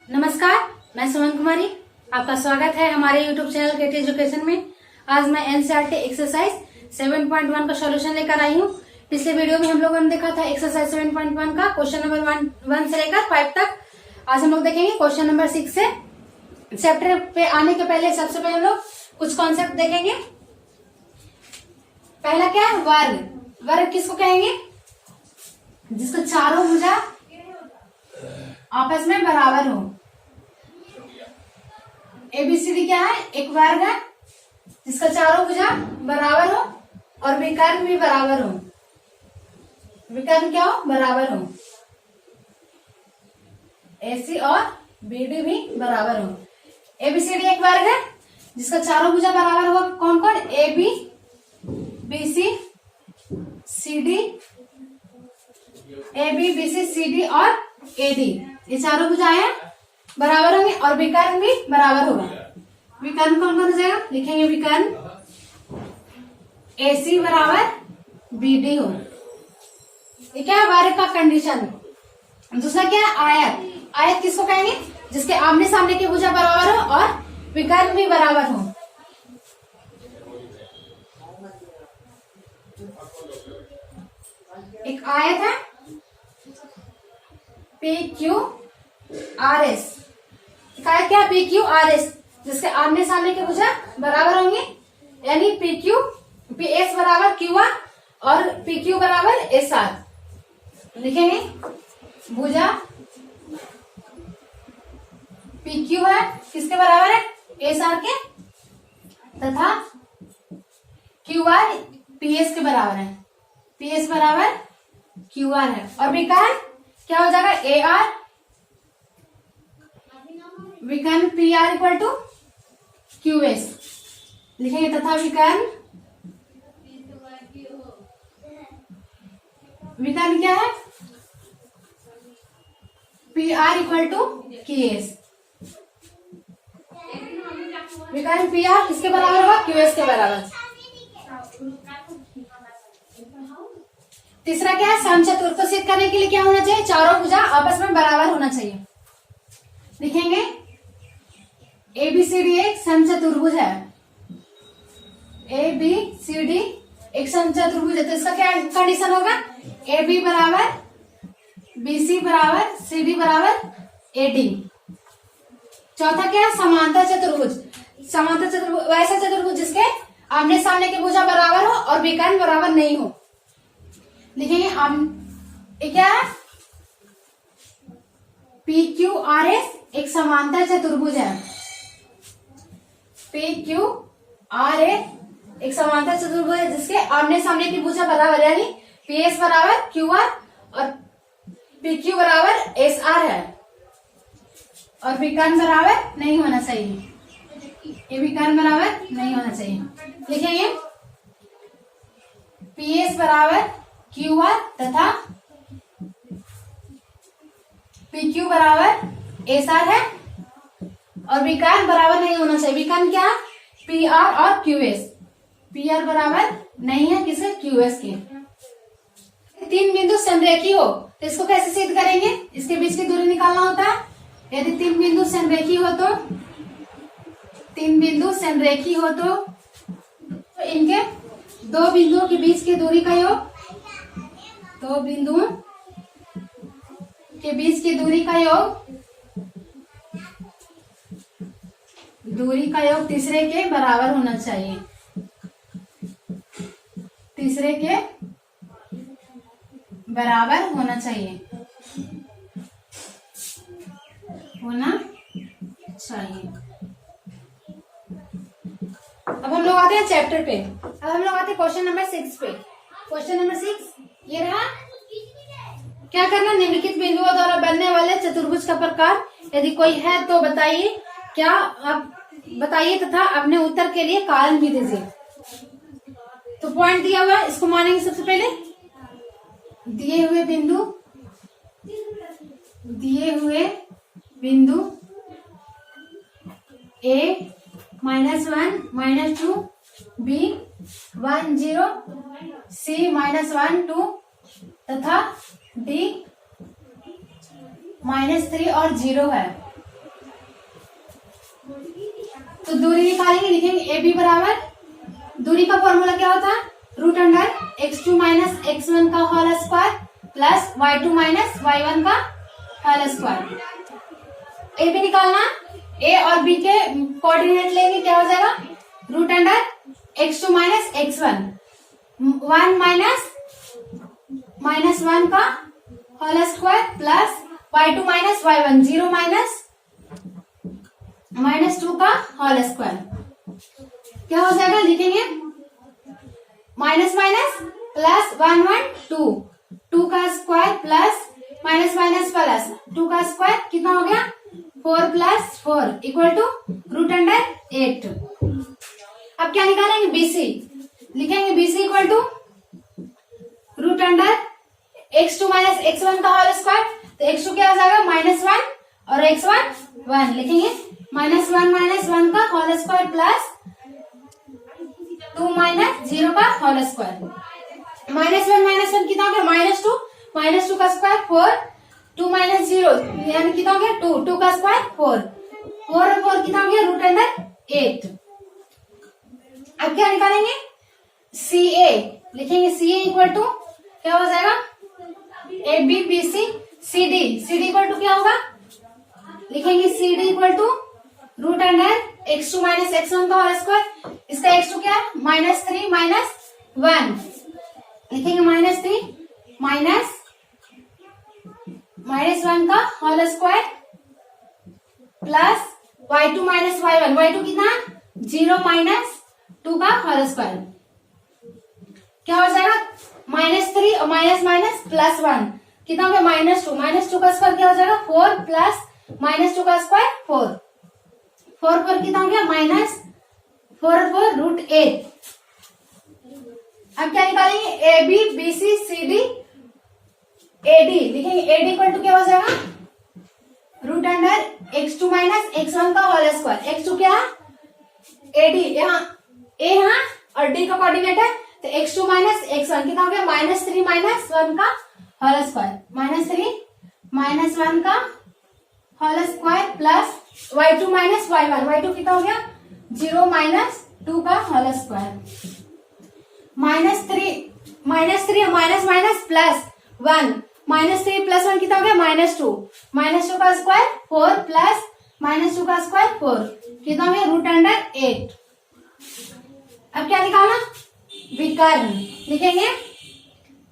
नमस्कार, मैं सुमन कुमारी। आपका स्वागत है हमारे YouTube चैनल केटी एजुकेशन में। आज मैं एनसीईआरटी एक्सरसाइज 7.1 का सॉल्यूशन लेकर आई हूँ। पिछले वीडियो में हम लोगों ने देखा था एक्सरसाइज 7.1 का क्वेश्चन नंबर 1 से लेकर 5 तक। आज हम लोग देखेंगे क्वेश्चन नंबर 6 से। चैप्टर पे आने के पहले सबसे पहले हम लोग कुछ कॉन्सेप्ट देखेंगे। पहला क्या है? वर्ग। वर्ग किसको कहेंगे? जिसको चारों भुजा आपस में बराबर हो। एबीसीडी क्या है? एक वर्ग है जिसका चारों भुजा बराबर हो और विकर्ण भी बराबर हो। विकर्ण क्या हो? बराबर हो। एसी और बीडी भी बराबर हो। एबीसीडी एक वर्ग है जिसका चारों भुजा बराबर होगा। कौन कौन? A B, BC, CD, A B, BC, CD और एडी। ये चारों भुजाएं बराबर होंगे और विकर्ण भी बराबर होगा। विकर्ण कौन कौन हो जाएगा? लिखेंगे विकर्ण एसी बराबर बीडी हो। ये क्या है? वर्ग का कंडीशन। दूसरा क्या है? आयत। आयत किसको कहेंगे? जिसके आमने सामने की भुजा बराबर हो और विकर्ण भी बराबर हो। एक आयत है पी क्यू आर एस। क्या? पी क्यू आर एस, जिसके आमने सामने के भुजा बराबर होंगे, यानी पी क्यू, पी एस बराबर क्यू आर और पी क्यू बराबर एस आर। लिखेंगे भुजा पी क्यू है किसके बराबर है? एस आर के, तथा क्यू आर पी एस के बराबर है। पी एस बराबर क्यू आर है। और विकर्ण क्या हो जाएगा? ए आर, विकर्ण P R equal to Q S. लिखेंगे तथा विकर्ण क्या है? P R equal to Q S. विकर्ण पी आर किसके बराबर होगा? क्यू एस के बराबर। तीसरा क्या है? समचतुर को सिद्ध करने के लिए क्या होना चाहिए? चारों भुजा आपस में बराबर होना चाहिए। लिखेंगे एबीसीडी एक समचतुर्भुज है। ए बी सी डी एक समचतुर्भुज है, तो इसका क्या कंडीशन होगा? ए बी बराबर बी सी बराबर सी डी बराबर ए डी। चौथा क्या है? समांतर चतुर्भुज। समांतर चतुर्भुज वैसा चतुर्भुज जिसके आमने सामने की भुजा बराबर हो और विकर्ण बराबर नहीं हो। लिखेंगे ये क्या है? पी क्यू आर एस एक समांतर चतुर्भुज है। पी क्यू आर एस एक समांतर चतुर्भुज है जिसके आमने सामने की भुजा बराबर, यानी पी एस बराबर क्यू आर और पी क्यू बराबर एस आर है और विकर्ण बराबर नहीं होना चाहिए। ये विकर्ण बराबर नहीं होना चाहिए। लिखेंगे पी एस बराबर क्यू आर तथा पी क्यू बराबर एस आर है और विकर्ण बराबर नहीं होना चाहिए। विकर्ण क्या? पी आर और क्यू एस। पी आर बराबर नहीं है किसे? क्यू एस के। तीन बिंदु संरेखी हो तो इसको कैसे सिद्ध करेंगे? इसके बीच की दूरी निकालना होता है। यदि तीन बिंदु संरेखी हो तो, तीन बिंदु संरेखी हो तो इनके दो बिंदुओं के बीच की दूरी का योग, दो बिंदुओं के बीच की दूरी का योग, दूरी का योग तीसरे के बराबर होना चाहिए। तीसरे के बराबर होना चाहिए, होना चाहिए। अब हम लोग आते हैं चैप्टर पे। अब हम लोग आते हैं क्वेश्चन नंबर 6 पे। क्वेश्चन नंबर 6 ये रहा। क्या करना? निम्नलिखित बिंदुओं द्वारा बनने वाले चतुर्भुज का प्रकार यदि कोई है तो बताइए। क्या आप बताइए तथा अपने उत्तर के लिए कारण भी दीजिए। तो पॉइंट दिया हुआ है, इसको मानेंगे सबसे पहले। दिए हुए बिंदु A -1 -2 B 1 0 C -1 2 तथा D -3 और 0 है। तो दूरी निकालेंगे, लिखेंगे ए बी बराबर, दूरी का फॉर्मूला क्या होता है, root under x2 minus x1 का whole square plus y2 minus y1 का होल स्क्वायर। ए बी निकालना, ए और बी के कोऑर्डिनेट लेंगे, क्या हो जाएगा, root under x2 minus x1, 1 minus 1 का whole square plus y2 minus y1, 0 minus 2 का होल स्क्वायर। क्या हो जाएगा, लिखेंगे माइनस माइनस प्लस 1 1 2, 2 का square plus minus minus plus 2 का स्क्वायर, कितना हो गया 4 plus 4 equal to root under 8। अब क्या निकालेंगे, BC, लिखेंगे BC equal to root under x2 minus x1 का होल स्क्वायर, तो x2 क्या हो जाएगा -1 और x1 1, लिखेंगे -1 का होल स्क्वायर प्लस 2 माइनस 0 का होल स्क्वायर, -1 कितना हो गया -2 का स्क्वायर 4, 2 माइनस 0 यानी कितना हो गया 2 का स्क्वायर 4 और 4 कितना हो गया रूट अंडर 8। अब क्या निकालेंगे, CA, लिखेंगे CA इक्वल टू क्या हो जाएगा, AB BC CD equal to क्या होगा, लिखेंगे CD equal to root under x2 minus x1 का होल स्क्वायर, इसका x2 क्या है -3 -1, लिखेंगे -3 -1 का whole square plus y2 minus y1, y2 कितना 0 माइनस 2 का होल स्क्वायर, क्या हो जाएगा -3 और माइनस प्लस 1 कितना हो गया -2 का स्क्वायर क्या हो जाएगा 4 प्लस -2 का स्क्वायर 4 कितना हो गया -4 रूट 8। अब क्या निकालेंगे, AB BC CD AD, लिखेंगे AD इक्वल टू क्या हो जाएगा root under x2 minus x1 का होल स्क्वायर, x2 क्या AD, यहाँ A यहाँ और D का कोऑर्डिनेट है, तो x2 माइनस x1 कितना हो गया -3 -1 का होल स्क्वायर, -3 -1 का whole square plus y2 minus y1, y2 कितना हो गया 0 -2 का whole square, -3 minus plus 1, -3 plus 1 कितना हो गया -2 का स्क्वायर 4 प्लस -2 का स्क्वायर 4 कितना हो गया रूट अंडर 8। अब क्या निकालना, विकर्ण, लिखेंगे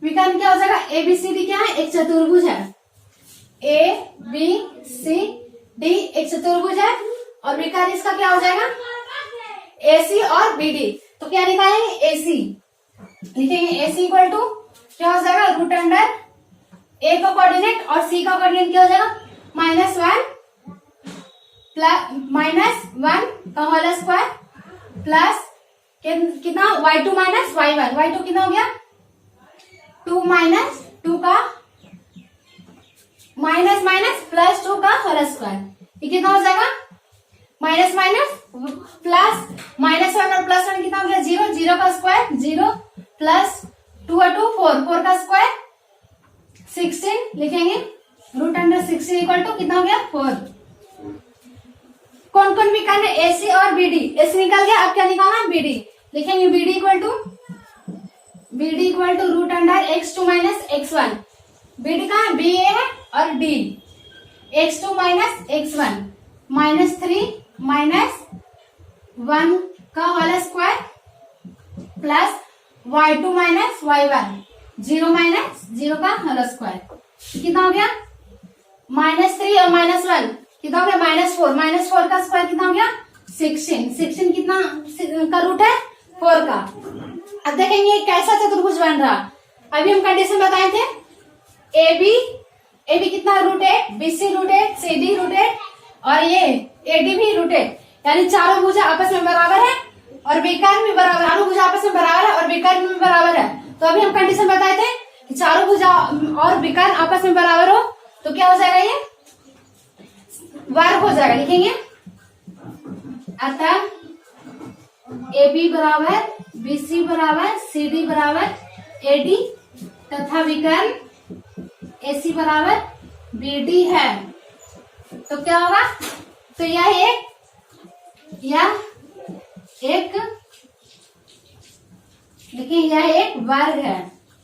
विकर्ण क्या हो जाएगा, ABCD क्या है एक चतुर्भुज है, ABCD एक चतुर्भुज है और विकर्ण इसका क्या हो जाएगा AC और BD, तो क्या निकालेंगे AC, लिखेंगे AC इक्वल टू क्या हो जाएगा रूट अंडर A का कोऑर्डिनेट और C का कोऑर्डिनेट क्या हो जाएगा -1 का होल स्क्वायर प्लस कितना y2 माइनस y1, y2 कितना हो गया 2 माइनस 2 का प्लस 2 का होल स्क्वायर, ये कितना हो जाएगा माइनस प्लस -1 और प्लस 1 कितना हो गया 0 का स्क्वायर 0 प्लस 2 और 2 4 का स्क्वायर 16, लिखेंगे रूट अंडर 16 इक्वल टू कितना हो गया 4। कौन कौन विकर्ण है AC और BD, AC निकल गया, अब क्या निकालना BD, लिखेंगे BD equal to root under x2 minus x1, BD का BA है और D, x2 माइनस x1 -3 -1 का whole square plus y2 minus y1 0 का होल स्क्वायर, कितना हो गया -3 और -1 कितना हो गया -4 का स्क्वायर कितना हो गया 16 कितना का रूट है 4 का। अब देखेंगे कैसा चतुर्भुज बन रहा, अभी हम कंडीशन बताए थे AB कितना root 8, BC root 8, CD root 8 और ये AD भी रूट 8, यानी चारों भुजा आपस में बराबर है और विकर्ण भी बराबर, चारों भुजा आपस में बराबर है और विकर्ण भी बराबर है। तो अभी हम कंडीशन बताए थे कि चारों भुजा और विकर्ण आपस में बराबर हो तो क्या हो जाएगा, ये वर्ग हो जाएगा, लिखेंगे अतः AB बराबर BC बराबर CD बराबर AD तथा विकर्ण AC बराबर BD है, तो क्या होगा, तो यह एक, देखिए यह एक वर्ग है,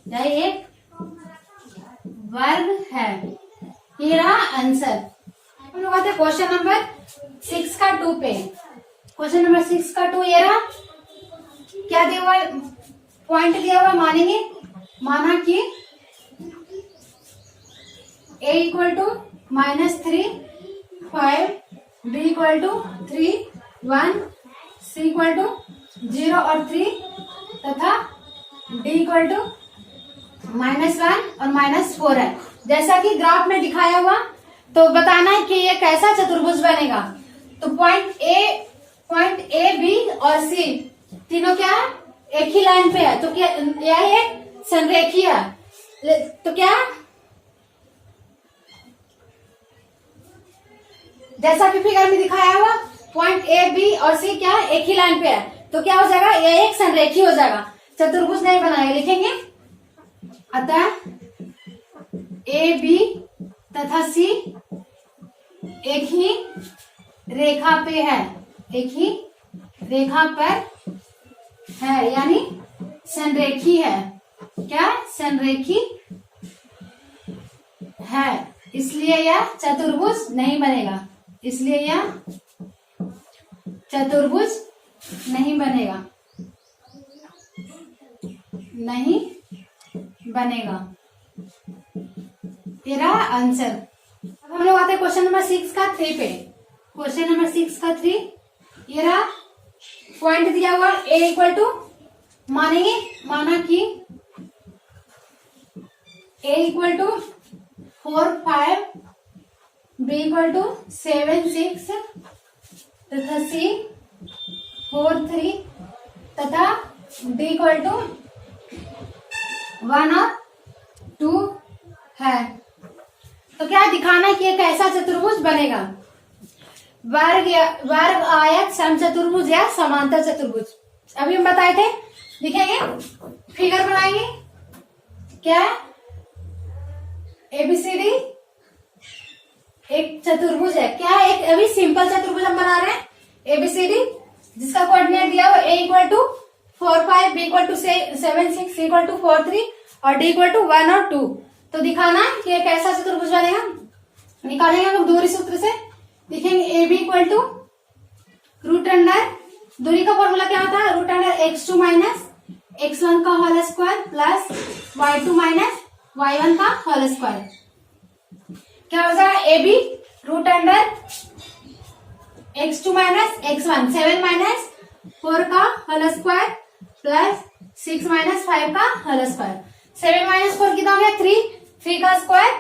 यह एक वर्ग है। ये रहा आंसर। हम लोग आते हैं क्वेश्चन नंबर 6 का 2 पे। क्वेश्चन नंबर 6 का 2 ये रहा। क्या दिया हुआ, पॉइंट दिया हुआ, मानेंगे। माना कि a equal to -3, 5, b equal to 3, 1, c equal to 0 और 3 तथा d इक्वल टू -1 और -4 है। जैसा कि ग्राफ में दिखाया हुआ, तो बताना है कि ये कैसा चतुर्भुज बनेगा। तो पॉइंट ए, बी और सी तीनों क्या है, एक ही लाइन पे है। तो क्या यह एक संरेखीय है। तो क्या, जैसा कि फिगर में दिखाया हुआ, पॉइंट ए, बी और सी क्या है, एक ही लाइन पे है। तो क्या हो जाएगा, यह एक संरेखीय हो जाएगा, चतुर्भुज नहीं बनाएगा। लिखेंगे अतः ए, बी तथा सी एक ही रेखा पे है, एक ही रेखा पर है, यानी संरेखी है। क्या, संरेखी है, इसलिए यह चतुर्भुज नहीं बनेगा, इसलिए यह चतुर्भुज नहीं बनेगा, नहीं बनेगा। तेरा आंसर। अब हम लोग आते हैं क्वेश्चन नंबर 6 का 3 पे। क्वेश्चन नंबर 6 का 3 ये रहा। पॉइंट दिया हुआ a इक्वल टू, मानेंगे, माना कि a equal to 4, 5, b equal to 7, 6 तथा c 4, 3 तथा d इक्वल टू 1 और 2 है। तो क्या दिखाना है कि एक ऐसा चतुर्भुज बनेगा, वर्ग, आयत, समचतुर्भुज या समांतर चतुर्भुज। अभी हम बताए थे, दिखेंगे, फिगर बनाएंगे। क्या, एबीसीडी एक चतुर्भुज है। क्या है, एक अभी सिंपल चतुर्भुज हम बना रहे हैं, एबीसीडी, जिसका कोऑर्डिनेट दिया हुआ a equal to 4, 5, b equal to 7, 6, c equal to 4, 3 और d इक्वल टू 1 और 2। तो दिखाना है कि एक ऐसा चतुर्भुज बनेगा। निकालेंगे हम दूरी सूत्र से। लिखेंगे A B equal to root under, दूरी का फॉर्मूला क्या होता है, root under x2 minus x1 का whole square plus y2 minus y1 का होल स्क्वायर। क्या हो जाएगा, A B root under x2 minus x1, 7 minus 4 का होल स्क्वायर प्लस 6 माइनस 5 का होल स्क्वायर। 7 माइनस 4 कितना हो गया, 3 का स्क्वायर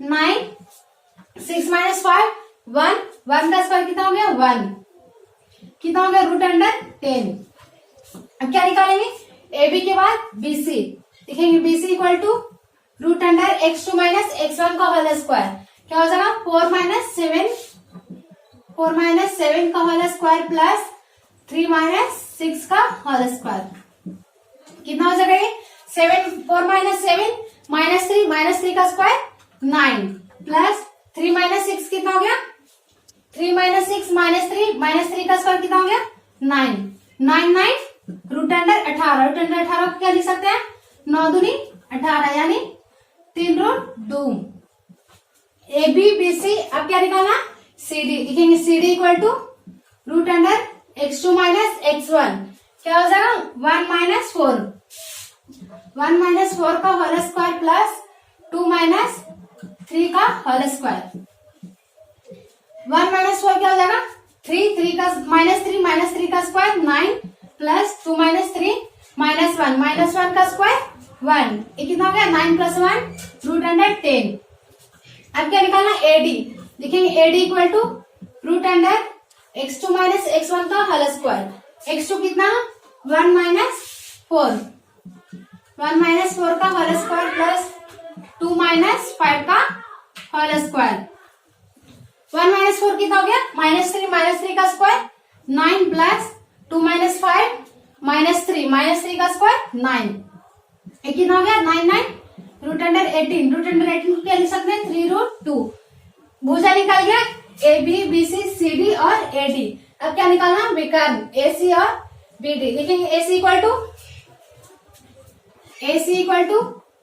9, 6 माइनस 5 1, 1 का स्क्वायर कितना हो गया 1, कितना हो गया रूट अंडर 10। अब क्या निकालेंगे, ए बी के बाद बी सी। लिखेंगे B C equal to root under x2 minus x1 का होल स्क्वायर। क्या हो जाएगा 4 माइनस 7 का होल स्क्वायर प्लस 3 माइनस 6 का होल स्क्वायर। कितना हो जाएगा ये 4 माइनस 7 माइनस 3 का स्क्वायर 9 प्लस 3 माइनस 6 कितना हो गया, 3 माइनस 6 माइनस 3 का स्क्वायर कितना हो गया 9, 9 रूट अंडर 18। रूट अंडर 18 को क्या लिख सकते हैं, 9 दूनी 18 यानी 3 root 2। A B B C. अब क्या निकालना, सी डी। लिखेंगे C D equal to root under x2 minus x1। क्या हो जाएगा 1 माइनस 4 का होल स्क्वायर प्लस 2 माइनस 3 का होल स्क्वायर। 1 माइनस 4 क्या हो जाएगा 3 का माइनस 3 का स्क्वायर 9 प्लस 2 माइनस 3 माइनस 1 का स्क्वायर 1। ये कितना हो गया 9 प्लस 1 रूट अंडर 10। अब क्या निकालना, एडी। लिखेंगे AD equal to root under x2 minus x1 का होल स्क्वायर। x2 कितना 1 माइनस 4 का होल स्क्वायर प्लस 2 माइनस 5 का होल स्क्वायर। 1 माइनस 4 कितना हो गया माइनस 3 का स्क्वायर 9 प्लस 2 माइनस 5 माइनस 3 का स्क्वायर 9। ये कितना हो गया 9 रूट अंडर 18। रूट अंडर 18 को क्या लिख सकते हैं 3 रूट 2। भुजा निकल गया A B B C C D और ए डी। अब क्या निकालना, विकर्ण ए सी और बी डी लिखेंगे। A C equal to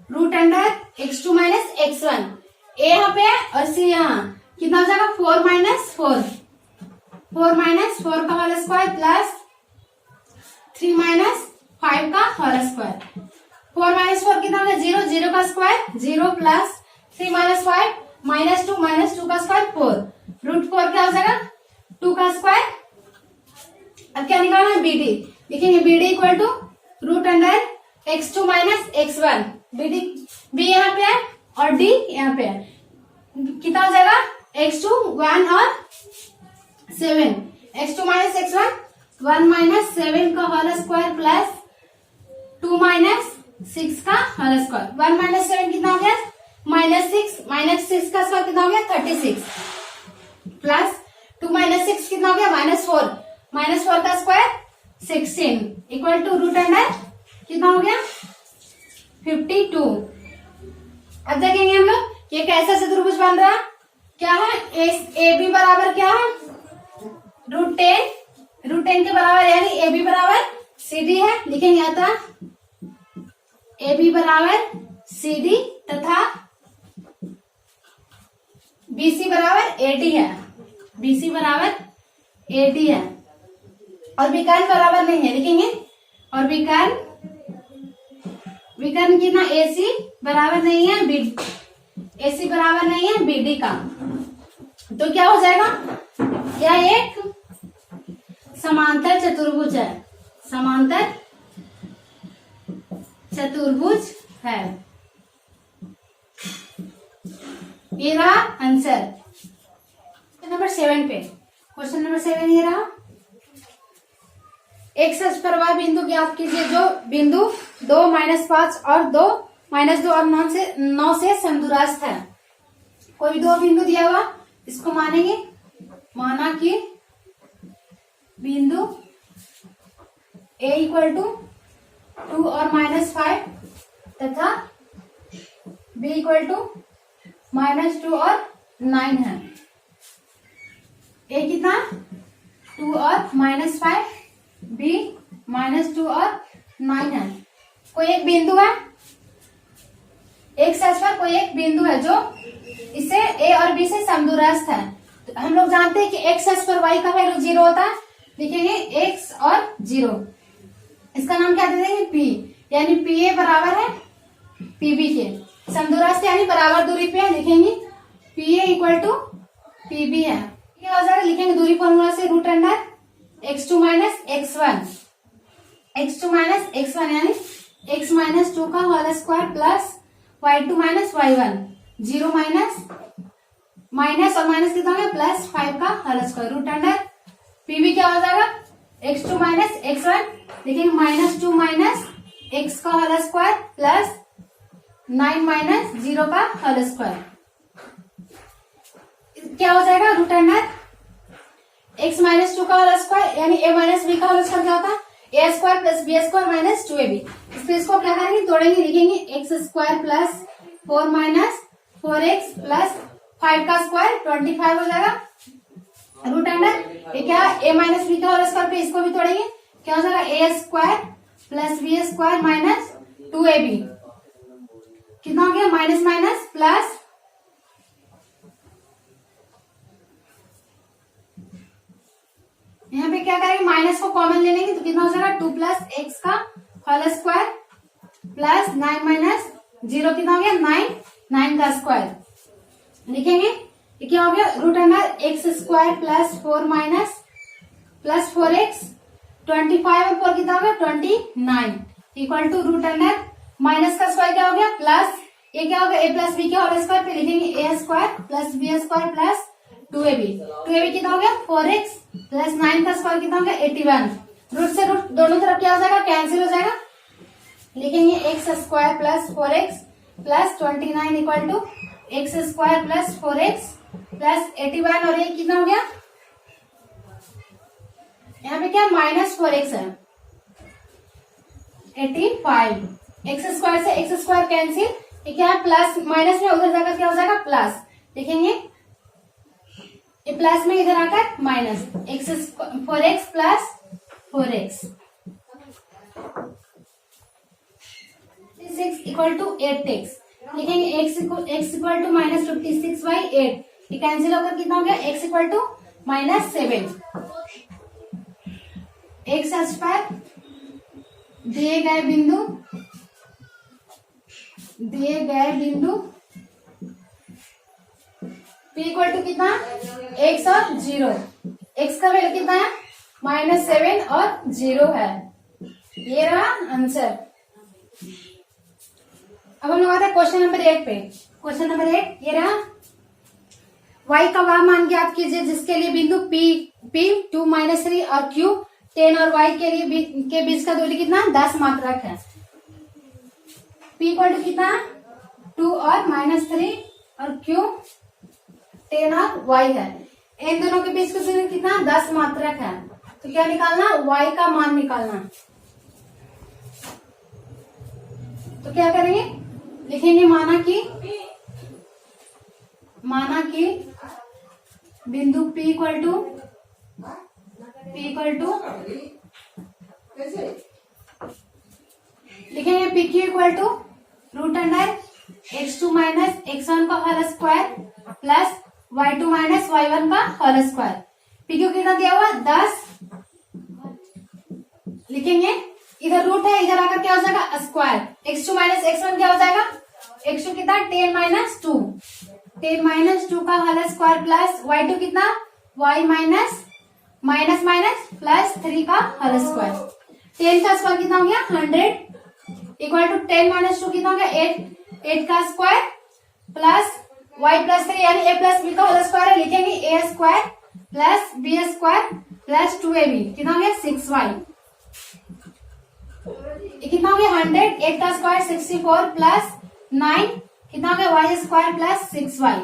root under x2 minus x1। A यहाँ पे है और सी यहाँ, कितना हो जाएगा 4 माइनस 4 का होल स्क्वायर प्लस 3 माइनस 5 का होल स्क्वायर। 4 माइनस 4 कितना हो गया 0, 0 का स्क्वायर 0 प्लस 3 माइनस 5 माइनस 2 का स्क्वायर 4, रूट 4 क्या हो जाएगा 2 का स्क्वायर। अब क्या निकालना है बी डी, लिखेंगे B D equal to root under x2 minus x1। B यहाँ पे है और डी यहाँ पे है, कितना हो जाएगा x2 1 और 7, x2 माइनस x1 1 माइनस 7 का होल स्क्वायर प्लस 2 माइनस 6 का होल स्क्वायर। 1 माइनस 7 कितना हो गया माइनस 6 का स्क्वायर कितना हो गया 36 प्लस 2 माइनस 6 कितना हो गया माइनस 4 का square 16 equal to root under कितना हो गया 52। अब देखेंगे हम लोग ये कैसा चतुर्भुज बन रहा, क्या है ए बी बराबर क्या है रूट 10 के बराबर, यानी ए बी बराबर सी डी है। लिखेंगे अतः ए बी बराबर सी डी तथा बी सी बराबर ए डी है, BC बराबर AD है और विकर्ण बराबर नहीं है। लिखेंगे और विकर्ण कितना AC बराबर नहीं है AC बराबर नहीं है BD का, तो क्या हो जाएगा यह एक समांतर चतुर्भुज है, समांतर चतुर्भुज है। ये रहा आंसर नंबर 7 पे। क्वेश्चन नंबर 7 ये रहा, एक सच पर वह बिंदु ज्ञात कीजिए जो बिंदु 2 -5 और 2 -2 और 9 से समदूरस्थ है। कोई दो बिंदु दिया हुआ, इसको मानेंगे, माना कि बिंदु A इक्वल टू 2 और -5 तथा B इक्वल टू -2 और 9 है। A कितना 2 और -5, B -2 और 9 है। कोई एक बिंदु है, एक सच पर कोई एक बिंदु है जो इसे A और B से समदूरस्थ है। तो हम लोग जानते हैं कि x सच पर y का वैल्यू 0 होता है। लिखेंगे x और 0, इसका नाम क्या दे देंगे P, यानी PA बराबर है PB के, समदूरस्थ यानी बराबर दूरी पे है। लिखेंगे PA इक्वल टू PB है। क्या हो जाएगा, लिखेंगे दूरी फॉर्मूला से root under x2 minus x1 यानी x माइनस 2 का whole square plus y2 minus y1, 0 minus और माइनस कितना हो गया प्लस 5 का whole square, root under PV क्या हो जाएगा x2 माइनस x1, लेकिन -2 माइनस x का होल स्क्वायर प्लस 9 माइनस 0 का होल स्क्वायर, क्या हो जाएगा रूट अंडर x माइनस 2 का होल स्क्वायर, यानी a माइनस बी का होल स्क्वायर क्या होता है a square plus b square minus 2ab। इसको क्या करेंगे, तोड़ेंगे, लिखेंगे x square plus 4 minus 4x plus 5 का स्क्वायर 25 हो जाएगा, रूट अंडर ये क्या a माइनस बी का होल स्क्वायर पे इसको भी तोड़ेंगे, क्या हो जाएगा a square plus b square minus 2ab, कितना हो गया माइनस माइनस प्लस, यहाँ पे क्या करेंगे माइनस को कॉमन ले लेंगे तो कितना हो जाएगा 2 प्लस एक्स का होल स्क्वायर प्लस 9 माइनस 0 कितना हो गया 9 का स्क्वायर, लिखेंगे ये क्या हो गया root under x square plus 4 minus plus 4x 25 और 4 कितना हो गया 29 equal to root under minus का स्क्वायर क्या हो गया प्लस ये क्या हो गया a प्लस बी के होल स्क्वायर पे लिखेंगे a square plus b square plus 2ab कितना हो गया 4x प्लस 9 का स्क्वायर कितना हो गया 81, रूट से रूट दोनों तरफ क्या हो जाएगा कैंसिल हो जाएगा, लिखेंगे x square plus 4x plus 29 equal to x square plus 4x plus 81 और ये कितना हो गया यहाँ पे क्या माइनस 4x है 85, एक्स स्क्वायर से एक्स स्क्वायर कैंसिल, ये क्या है प्लस माइनस में उधर जाकर क्या हो जाएगा प्लस, लिखेंगे ये प्लस में इधर आकर minus 4x plus 4x 56 equal to 8x। लिखेंगे x इक्वल टू माइनस 56/8। ये कैंसिल होकर कितना हो गया, x इक्वल टू -7। x अक्ष पर दिए गए बिंदु p इक्वल टू कितना, x और 0। x का वैल्यू कितना है, -7 और 0 है। ये रहा आंसर। अब हम लोग आते हैं क्वेश्चन नंबर 8 पे। क्वेश्चन नंबर 8 ये रहा, y का वह मान ज्ञात कीजिए जिसके लिए बिंदु p 2 -3 और q 10 और y के बीच का दूरी कितना, 10 मात्रक है। p इक्वल टू कितना, 2 और -3 और q 10 और y है। इन दोनों के बीच का दूरी कितना, 10 मात्रक है। तो क्या निकालना, y का मान निकालना। तो क्या करेंगे, लिखेंगे माना कि बिंदु p इक्वल टू लिखेंगे PQ equal to √x2 minus x1 का whole square plus y2 minus y1 का होल स्क्वायर। PQ कितना दिया हुआ, 10। लिखेंगे इधर रूट है, इधर आकर क्या हो जाएगा, स्क्वायर। x2 माइनस x1 क्या हो जाएगा, x2 कितना, 10 माइनस 2 का होल स्क्वायर प्लस y2 कितना, y माइनस प्लस 3 का होल स्क्वायर। 10 का स्क्वायर कितना हो गया, 100 इक्वल टू 10 माइनस 2 कितना हो गया, 8 का स्क्वायर प्लस y प्लस 3 यानी a प्लस b का होल स्क्वायर है। लिखेंगे a square plus b square plus 2ab कितना हो गया, 6y। कितना हो गया, 100, 8 का स्क्वायर 64 प्लस 9 कितना हो गया, y स्क्वायर प्लस 6y।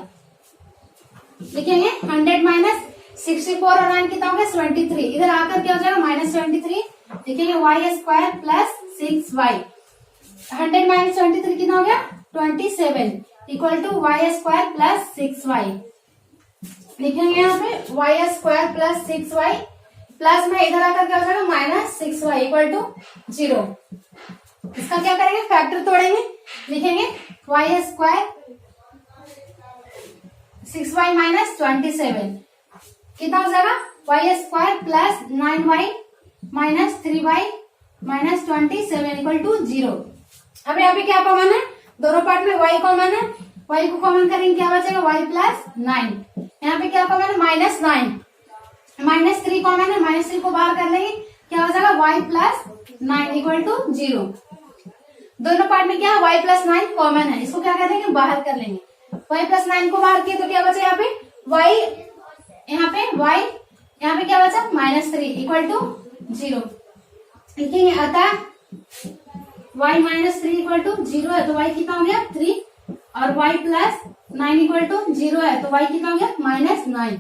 लिखेंगे 100 माइनस 64 और 9 कितना हो गया, 73। इधर आकर क्या हो जाएगा, -23। लिखेंगे y square plus 6y। 100 minus 23 कितना हो गया, 27 equal to y square plus 6y। लिखेंगे यहाँ पे y square plus 6y plus में इधर आकर क्या हो जाएगा, -6y इक्वल टू 0। इसका क्या करेंगे, फैक्टर तोड़ेंगे। लिखेंगे y स्क्वायर 6y माइनस 27 कितना हो जाएगा, y square plus 9y minus 3y minus 27 equal to 0। अब यहाँ पे क्या कॉमन है, दोनों पार्ट में y कॉमन है। y को कॉमन करेंगे क्या बचेगा, y प्लस 9। यहाँ पे क्या कॉमन है, -9 -3 कॉमन है, -3 को बाहर कर लेंगे क्या हो जाएगा, y प्लस 9 इक्वल टू 0। दोनों पार्ट में क्या है, y प्लस 9 कॉमन है, इसको क्या कर लेंगे, बाहर कर लेंगे। y प्लस 9 को बाहर किए तो क्या बचा, यहाँ पे y यहाँ पे क्या बचा, -3 इक्वल टू 0। लिखेंगे अतः y -3 इक्वल टू 0 है तो y कितना हो गया, 3 और y प्लस 9 इक्वल टू 0 है तो y कितना हो गया, -9।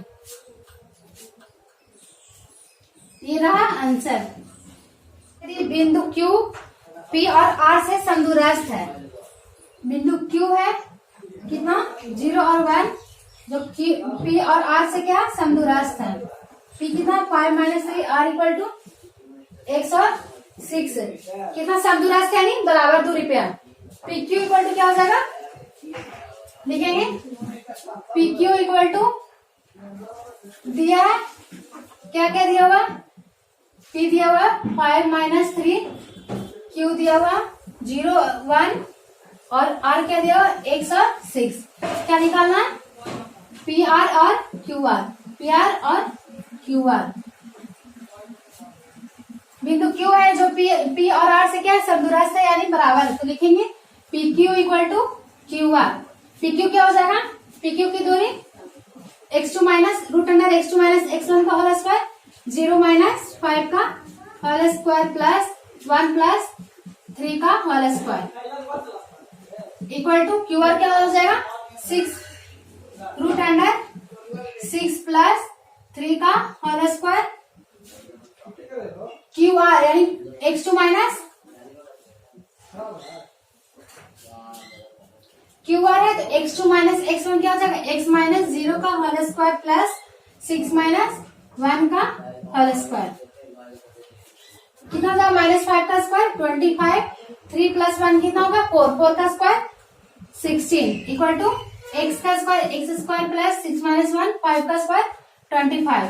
ये रहा आंसर। बिंदु Q P और R से समदूरस्थ है। बिंदु Q है कितना, 0 और 1, जो P और R से क्या समदूरस्थ है। P कितना, 5 - 3 R इक्वल टू x और 6 कितना समदूरस्थ यानी बराबर दूरी पे है। PQ इक्वल टू क्या हो जाएगा, लिखेंगे PQ इक्वल टू दिया है, क्या क्या दिया हुआ, P दिया हुआ 5 - 3, Q दिया हुआ 0 1 और R क्या दिया हुआ, x और 6। क्या निकालना है, PR और QR, PR और QR। बिंदु Q है जो P और R से क्या है, समदूरस्थ है यानी बराबर है, तो लिखेंगे PQ equal to QR। PQ क्या हो जाएगा, PQ की दूरी x2 minus √x2 minus x1 का होल स्क्वायर, 0 - 5 का होल स्क्वायर प्लस 1 प्लस 3 का whole square equal to QR क्या हो जाएगा, 6 √6 प्लस 3 का होल स्क्वायर QR यानी x2 माइनस QR है तो x2 माइनस x1 क्या हो जाएगा, x माइनस 0 का होल स्क्वायर प्लस 6 माइनस 1 का होल स्क्वायर कितना हो जाएगा, -5 का स्क्वायर 25 3 प्लस 1 कितना होगा 4, 4 का स्क्वायर 16 इक्वल टू x का square x square plus 6 minus 1 5 का स्क्वायर 25,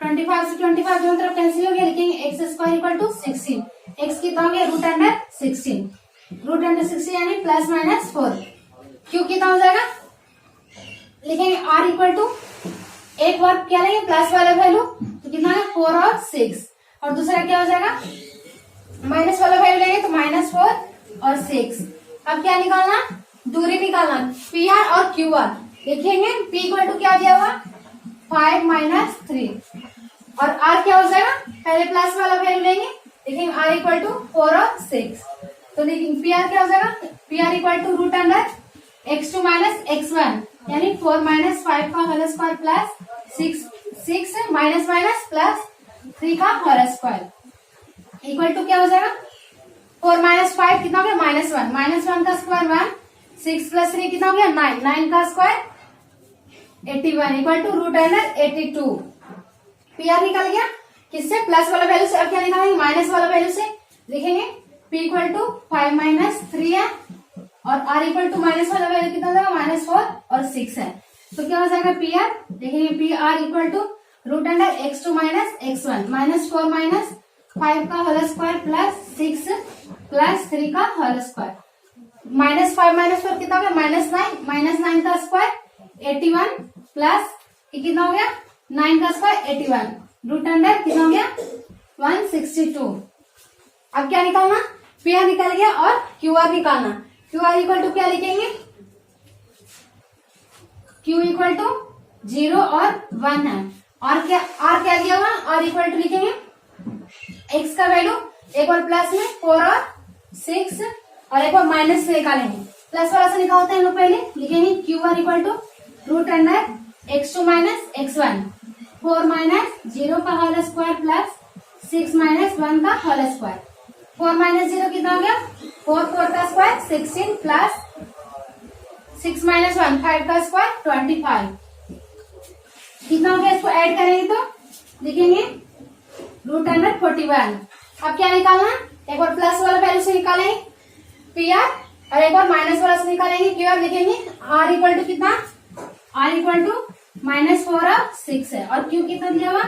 25 से 25 दोनों तरफ कैंसिल हो गया, लिखेंगे x square equal to 16, x कितना हो गया रूट अंडर 16 यानी प्लस माइनस 4, क्यू कितना हो जाएगा लिखेंगे आर इक्वल टू एक बार क्या लेंगे प्लस वाला वैल्यू तो कितना है 4 और 6 और दूसरा क्या हो जाएगा माइनस वाला वैल्यू लेंगे तो -4 और 6। अब क्या निकालना दूरी निकालना पी आर और क्यू आर, लिखेंगे पी इक्वल टू क्या दिया हुआ 5 माइनस 3 और आर क्या हो जाएगा पहले प्लस वाला वैल्यू लेंगे, लिखेंगे आर इक्वल टू 4 और 6 तो लिखेंगे पी आर क्या हो जाएगा P R equal to root under x2 minus x1 यानी 4 माइनस 5 का whole square plus 6 minus minus plus 3 का होल स्क्वायर इक्वल टू क्या हो जाएगा 4 माइनस 5 कितना हो गया -1, -1 का स्क्वायर 1, 6 प्लस 3 कितना हो गया 9, 9 का square 81 equal to root under 82। P R निकल गया किससे प्लस वाला वैल्यू से, अब क्या निकालेंगे माइनस वाला वैल्यू से, लिखेंगे पी इक्वल टू 5 माइनस 3 है और आर इक्वल टू माइनस वाला वैल्यू कितना हो जाएगा -4 और 6 है तो क्या हो जाएगा पी आर, देखेंगे P R equal to root under x2 minus x1 -4 minus 5 का होल स्क्वायर प्लस 6 प्लस 3 का होल स्क्वायर -5 -4 कितना हो गया -9 का स्क्वायर 81 प्लस कितना हो गया 9 का स्क्वायर 81 रूट अंडर कितना हो गया 162। अब क्या निकालना पी आर निकल गया और क्यू आर निकालना, क्यू आर इक्वल टू क्या लिखेंगे क्यू इक्वल टू 0 और 1 है और क्या आर क्या दिया हुआ और इक्वल टू लिखेंगे एक्स का वैल्यू एक बार प्लस में 4 और 6 और एक बार माइनस से निकालेंगे, प्लस वाला से निकालते हैं हम लोग पहले, लिखेंगे Q R equal to root under x2 minus x1 4 minus 0 का होल स्क्वायर प्लस 6 माइनस 1 का होल स्क्वायर, 4 माइनस 0 कितना हो गया 4 का स्क्वायर 16 प्लस 6 माइनस 1 5 का स्क्वायर 25 कितना हो गया, इसको ऐड करेंगे तो लिखेंगे रूट अंडर 41। अब क्या निकालना एक बार प्लस वाला वैल्यू से निकालेंगे पी आर और एक बार माइनस वाला से निकालेंगे क्यू आर, लिखेंगे आर इक्वल टू कितना आर इक्वल टू -4 और 6 है और क्यू कितना दिया हुआ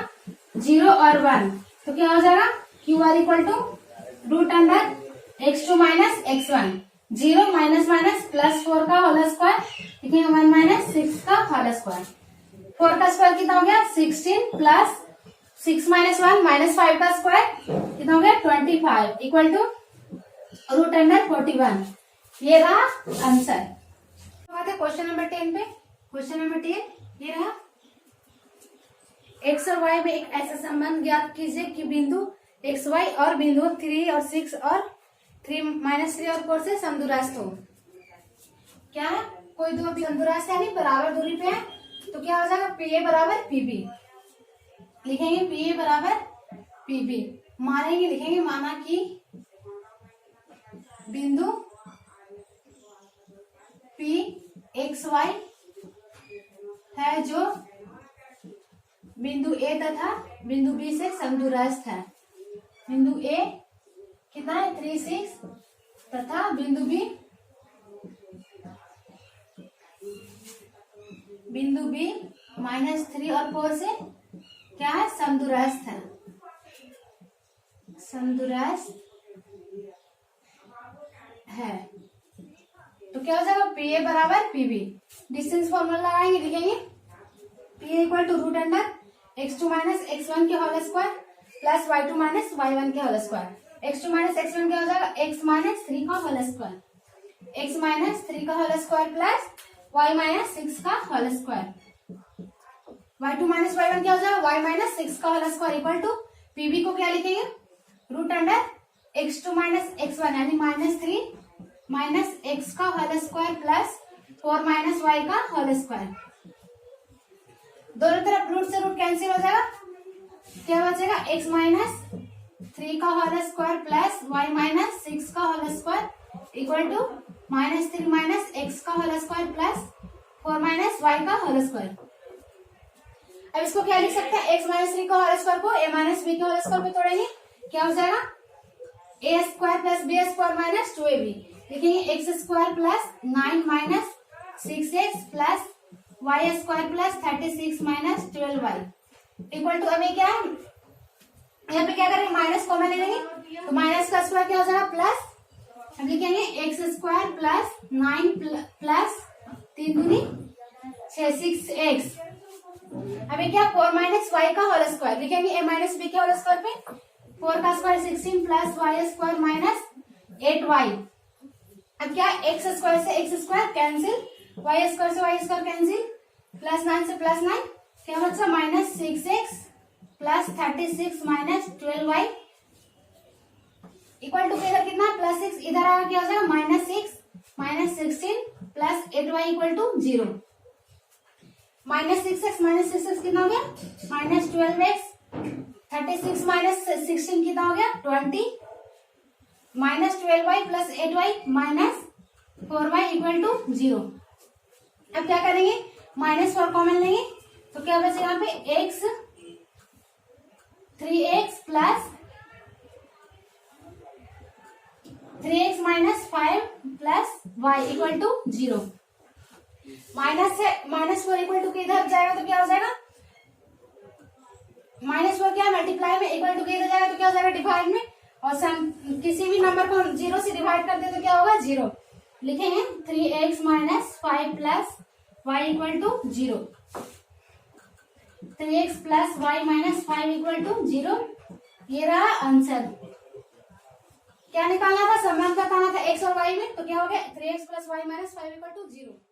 0 और 1 तो क्या हो जाएगा Q R equal to root under x2 minus x1 0 minus minus plus 4 का होल स्क्वायर, लिखेंगे 1 माइनस 6 का होल स्क्वायर, 4 का स्क्वायर कितना हो गया 16 प्लस 6 माइनस 1 माइनस 5 का स्क्वायर कितना हो गया 25 इक्वल टू रूट अंडर 41। ये रहा आंसर। क्वेश्चन नंबर 10 पे, क्वेश्चन नंबर 10 ये रहा x और y में एक ऐसा संबंध ज्ञात कीजिए कि बिंदु x y और बिंदु 3 और 6 और 3 -3 और 4 से समदूरस्थ हो। क्या है कोई दो समदूरस्थ है नहीं बराबर दूरी पे है तो क्या हो जाएगा पी ए बराबर पी बी, लिखेंगे पी ए बराबर पी बी, मानेंगे लिखेंगे माना कि बिंदु पी एक्स वाई है जो बिंदु ए तथा बिंदु बी से समदूरस्थ है, बिंदु ए कितना है 3 6 तथा बिंदु बी -3 और 4 से क्या है समदूरस्थ है, समदूरस्थ है तो क्या हो जाएगा पी ए बराबर पी बी, डिस्टेंस फॉर्मूला लगाएंगे, लिखेंगे P A equal to root under x2 minus x1 के whole square plus y2 minus y1 के whole square, x2 minus x1 क्या हो जाएगा x माइनस 3 का होल स्क्वायर, x माइनस 3 का whole square plus y minus 6 का whole square, y2 minus y1 क्या हो जाएगा y माइनस 6 का whole square equal to PB को क्या लिखेंगे root under x2 minus x1 यानी -3 माइनस x का whole square plus 4 minus y का होल स्क्वायर, दोनों तरफ रूट से रूट कैंसिल हो जाएगा, क्या बचेगा x माइनस 3 का whole square plus y minus 6 का whole square equal to -3 minus x का whole square plus 4 minus y का होल स्क्वायर। अब इसको क्या लिख सकते हैं x माइनस 3 का होल स्क्वायर को a माइनस b के होल स्क्वायर पे तोड़ेंगे क्या हो जाएगा a square plus b square minus 2ab लिखेंगे x square plus 9 minus 6x plus y square plus 36 minus 12y equal to, अभी क्या है यहाँ पे क्या करेंगे माइनस कॉमन ले लेंगे तो माइनस का स्क्वायर क्या हो जाएगा प्लस, अब लिखेंगे एक्स स्क्वायर प्लस 9 प्लस 3 दूनी 6 6x अभी क्या 4 माइनस वाई का होल स्क्वायर लिखेंगे ए माइनस बी के होल स्क्वायर पे 4 का square 16 plus y square minus 8y अब क्या एक्स स्क्वायर से x square cancel y square से वाई स्क्वायर कैंसिल प्लस 9 से प्लस 9 क्या बचा minus 6x plus 36 minus 12y equal to इधर कितना प्लस 6 इधर आएगा क्या हो जाएगा minus 6 minus 16 plus 8y equal to 0 minus 6x कितना हो गया माइनस 12x 36 माइनस 16 कितना हो गया 20 minus 12y plus 8y minus 4y equal to 0 अब क्या करेंगे माइनस 4 कॉमन लेंगे तो क्या बचेगा यहाँ पे x 3x plus 3x minus 5 plus y equal to 0 minus से माइनस 4 इक्वल टू के इधर जाएगा तो क्या हो जाएगा माइनस 4 क्या मल्टीप्लाई में इक्वल टू के इधर जाएगा तो क्या हो जाएगा डिवाइड में और किसी भी नंबर को 0 से डिवाइड कर दे तो क्या होगा 0 लिखेंगे 3x minus 5 plus y equal to 0 3x plus y minus 5 equal to 0 ये रहा आंसर। क्या निकालना था संबंध बताना था x और y में तो क्या हो गया 3x plus y minus 5 equal to 0।